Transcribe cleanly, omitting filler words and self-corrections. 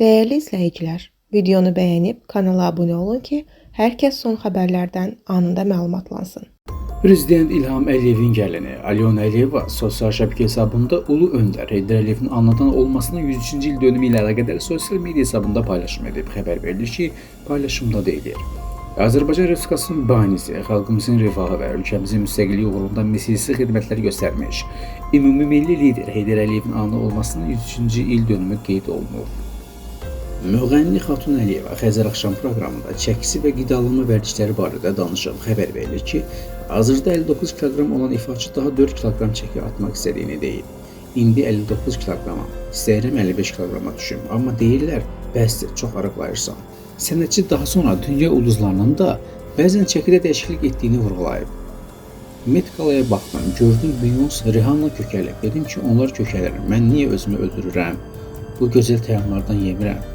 Değerli izləyicilər, videonu bəyənib kanala abunə olun ki, hər kəs son xəbərlərdən anında məlumatlansın. Prezident İlham Əliyevin gəlini Alyona Əliyeva sosial şəbəkə hesabında Ulu Öndər Heydər Əliyevin anadan olmasının 103-cü il dönümü ilə əlaqədar sosial media hesabında paylaşım edib. Xəbər verilir ki, paylaşımda deyilir: Azərbaycan Respublikasının banisi, xalqımızın rifahı və ölkəmizin müstəqilliyi uğrunda misilsiz xidmətlər göstərmiş ümumilli lider Heydər Əliyevin anadan olmasının 103-cü il dönümü qeyd olunur. Müğənni Xatun Əliyeva Xəzər axşam proqramında çəkisi və qidalanma vərdişləri barədə danışıb. Xəbər verilir ki, hazırda 59 kiloqram olan ifaçı daha 4 kiloqram çəki atmaq istədiyini deyib. İndi 59 kiloqrama, istəyirəm 55 kiloqrama düşüm, amma deyirlər, bəsdir, çox arıqlayırsan. Sənətçi daha sonra dünya ulduzlarının da bəzən çəkidə dəyişiklik etdiyini vurğulayıb. Met Galaya baxdım, gördüm Beyoncé, Rihanna kökəlib. Dedim ki, onlar kökəlir, mən niyə özümü öldürürəm? Bu gözəl təyyarlardan yemirəm.